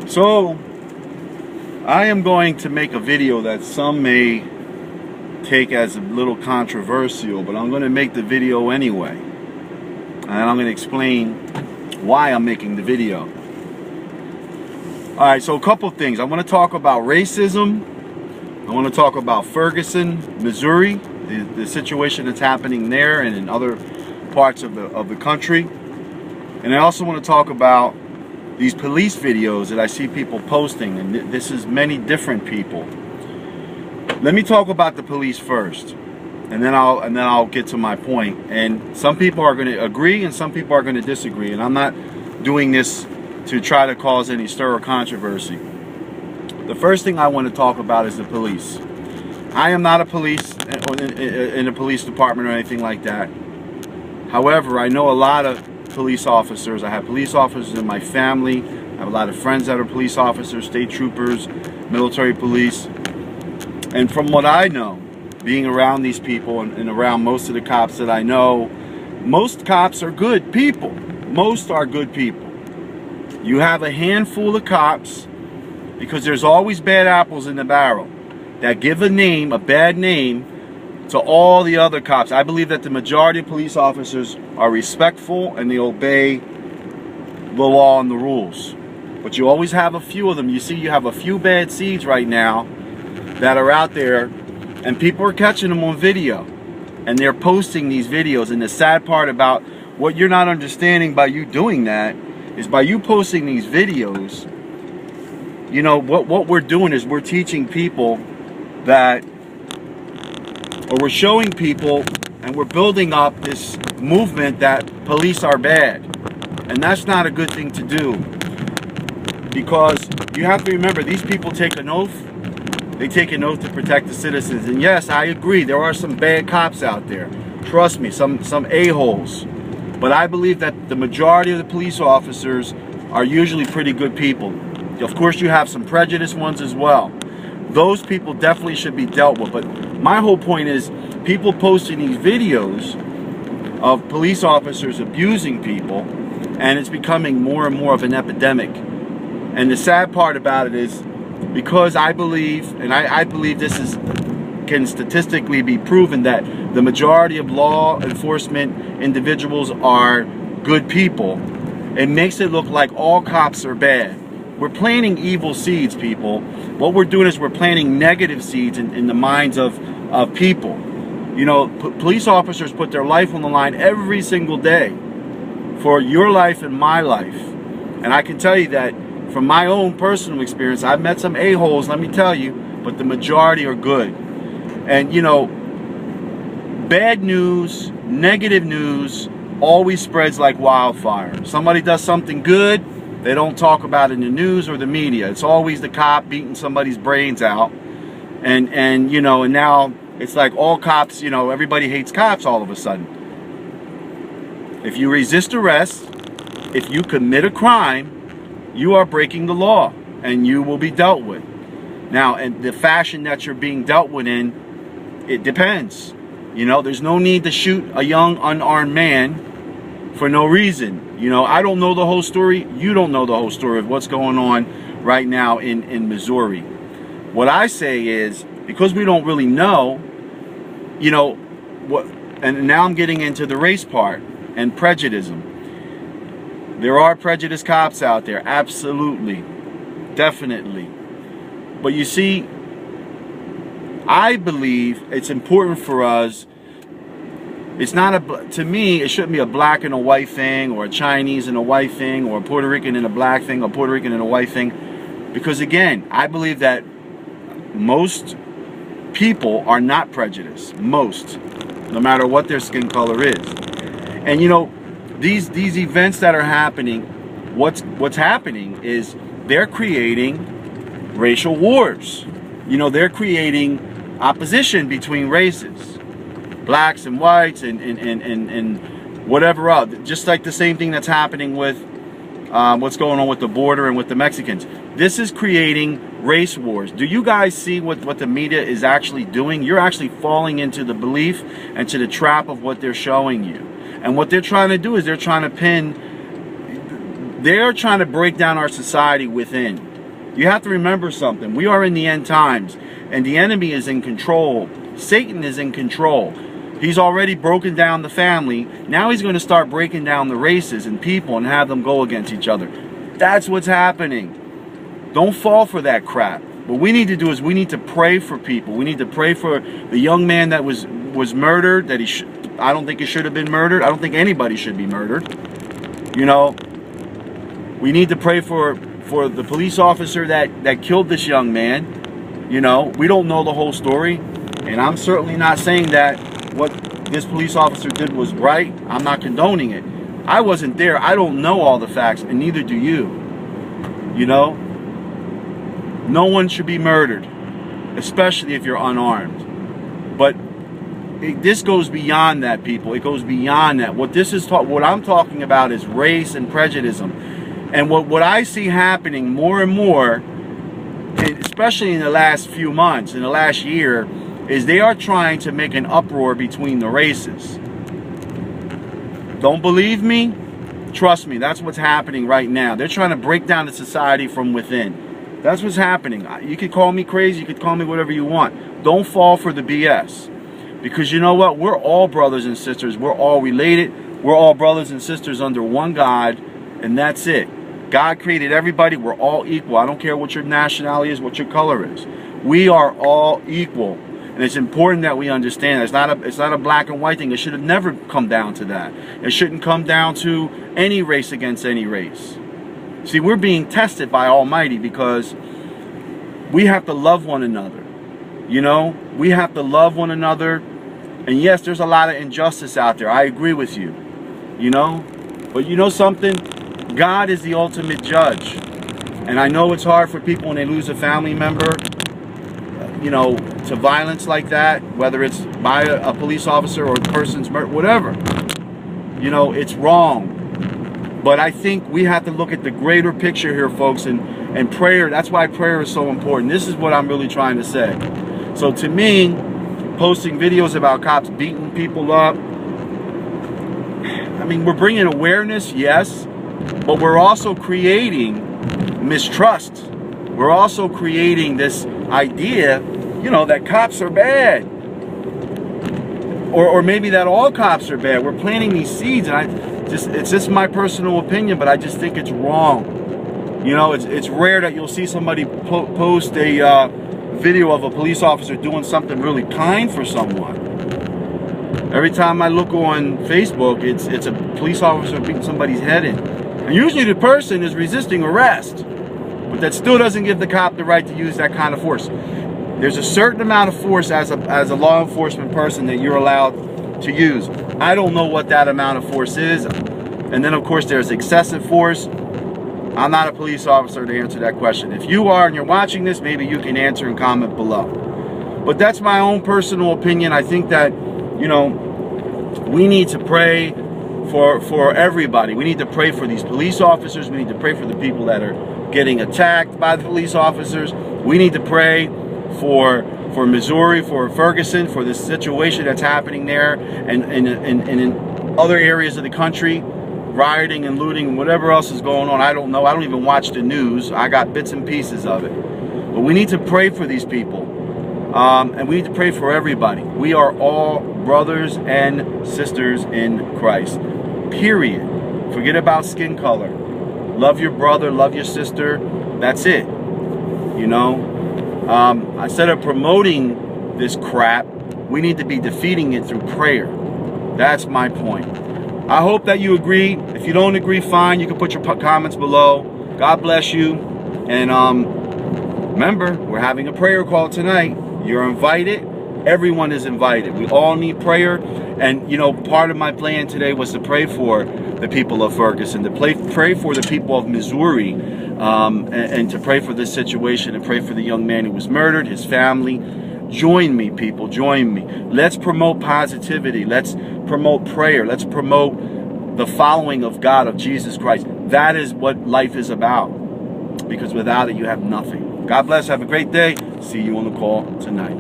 So, I am going to make a video that some may take as a little controversial, but I'm going to make the video anyway. And I'm going to explain why I'm making the video. Alright, so a couple things. I want to talk about racism. I want to talk about Ferguson, Missouri, the situation that's happening there and in other parts of the country. And I also want to talk about these police videos that I see people posting, and this is many different people. Let me talk about the police first, and then I'll get to my point. And some people are going to agree, and some people are going to disagree. And I'm not doing this to try to cause any stir or controversy. The first thing I want to talk about is the police. I am not a police in a police department or anything like that. However, I know a lot of police officers. I have police officers in my family. I have a lot of friends that are police officers, state troopers, military police. And from what I know, being around these people and around most of the cops that I know, most cops are good people. Most are good people. You have a handful of cops, because there's always bad apples in the barrel, that give a name, a bad name, to all the other cops. I believe that the majority of police officers are respectful and they obey the law and the rules. But you always have a few of them. You see, you have a few bad seeds right now that are out there, and people are catching them on video. And they're posting these videos. And the sad part about what you're not understanding by you doing that is by you posting these videos, you know, what we're doing is we're teaching people that, or we're showing people, and we're building up this movement that police are bad. And that's not a good thing to do. Because you have to remember, these people take an oath. They take an oath to protect the citizens. And yes, I agree, there are some bad cops out there. Trust me, some a-holes. But I believe that the majority of the police officers are usually pretty good people. Of course, you have some prejudiced ones as well. Those people definitely should be dealt with. But my whole point is, people posting these videos of police officers abusing people, and it's becoming more and more of an epidemic. And the sad part about it is, because I believe, and I believe this can statistically be proven, that the majority of law enforcement individuals are good people, it makes it look like all cops are bad. We're planting evil seeds, people. What we're doing is we're planting negative seeds in the minds of people. You know, police officers put their life on the line every single day for your life and my life. And I can tell you that from my own personal experience, I've met some a-holes, let me tell you, but the majority are good. And, you know, bad news, negative news always spreads like wildfire. Somebody does something good, they don't talk about it in the news or the media. It's always the cop beating somebody's brains out. And you know, and now it's like all cops, you know, everybody hates cops all of a sudden. If you resist arrest, if you commit a crime, you are breaking the law and you will be dealt with. Now, and the fashion that you're being dealt with in, it depends. You know, there's no need to shoot a young unarmed man for no reason. You know, I don't know the whole story. You don't know the whole story of what's going on right now in Missouri. What I say is, because we don't really know, you know, what, and now I'm getting into the race part and prejudice. There are prejudiced cops out there, absolutely, definitely. But you see, I believe it's important for us. It's not to me, it shouldn't be a black and a white thing, or a Chinese and a white thing, or a Puerto Rican and a black thing, or Puerto Rican and a white thing. Because again, I believe that most people are not prejudiced. Most, no matter what their skin color is. And you know, these events that are happening, what's happening is they're creating racial wars. You know, they're creating opposition between races, blacks and whites, and whatever else. Just like the same thing that's happening with what's going on with the border and with the Mexicans. This is creating race wars. Do you guys see what the media is actually doing? You're actually falling into the belief and to the trap of what they're showing you. And what they're trying to do is they're trying to break down our society within. You have to remember something. We are in the end times, and the enemy is in control. Satan is in control. He's already broken down the family. Now he's going to start breaking down the races and people and have them go against each other. That's what's happening. Don't fall for that crap. What we need to do is we need to pray for people. We need to pray for the young man that was murdered. I don't think he should have been murdered. I don't think anybody should be murdered. You know, we need to pray for the police officer that killed this young man. You know, we don't know the whole story, and I'm certainly not saying that what this police officer did was right. I'm not condoning it. I wasn't there. I don't know all the facts, and neither do you. You know, no one should be murdered, especially if you're unarmed. But this goes beyond that, people. It goes beyond that. What I'm talking about is race and prejudice. And what I see happening more and more, especially in the last few months, in the last year, is they are trying to make an uproar between the races. Don't believe me? Trust me, that's what's happening right now. They're trying to break down the society from within. That's what's happening. You could call me crazy, you could call me whatever you want. Don't fall for the BS. Because you know what? We're all brothers and sisters. We're all related. We're all brothers and sisters under one God, and that's it. God created everybody. We're all equal. I don't care what your nationality is, what your color is. We are all equal. And it's important that we understand that it's not a black and white thing. It should have never come down to that. It shouldn't come down to any race against any race. See, we're being tested by Almighty because we have to love one another. You know, we have to love one another. And yes, there's a lot of injustice out there. I agree with you. You know, but you know something? God is the ultimate judge. And I know it's hard for people when they lose a family member, you know, to violence like that, whether it's by a police officer or the person's murder, whatever. You know, it's wrong. But I think we have to look at the greater picture here, folks, and prayer. That's why prayer is so important. This is what I'm really trying to say. So to me, posting videos about cops beating people up, I mean, we're bringing awareness, yes, but we're also creating mistrust. We're also creating this idea, you know, that cops are bad. Or maybe that all cops are bad. We're planting these seeds, and it's just my personal opinion, but I just think it's wrong. You know, it's rare that you'll see somebody post a video of a police officer doing something really kind for someone. Every time I look on Facebook, it's a police officer beating somebody's head in. And usually the person is resisting arrest. But that still doesn't give the cop the right to use that kind of force. There's a certain amount of force as a law enforcement person that you're allowed to use. I don't know what that amount of force is. And then of course there's excessive force. I'm not a police officer to answer that question. If you are and you're watching this, maybe you can answer and comment below. But that's my own personal opinion. I think that, you know, we need to pray for everybody. We need to pray for these police officers. We need to pray for the people that are getting attacked by the police officers. We need to pray for Missouri, for Ferguson, for this situation that's happening there, and in other areas of the country, rioting and looting and whatever else is going on. I don't know. I don't even watch the news. I got bits and pieces of it. But we need to pray for these people. And we need to pray for everybody. We are all brothers and sisters in Christ. Period. Forget about skin color. Love your brother, love your sister. That's it. You know? Instead of promoting this crap, we need to be defeating it through prayer. That's my point. I hope that you agree. If you don't agree, fine. You can put your comments below. God bless you. And remember, we're having a prayer call tonight. You're invited. Everyone is invited. We all need prayer. And, you know, part of my plan today was to pray for the people of Ferguson, to pray for the people of Missouri, and to pray for this situation, and pray for the young man who was murdered, his family. Join me, people. Join me. Let's promote positivity. Let's promote prayer. Let's promote the following of God, of Jesus Christ. That is what life is about. Because without it, you have nothing. God bless. Have a great day. See you on the call tonight.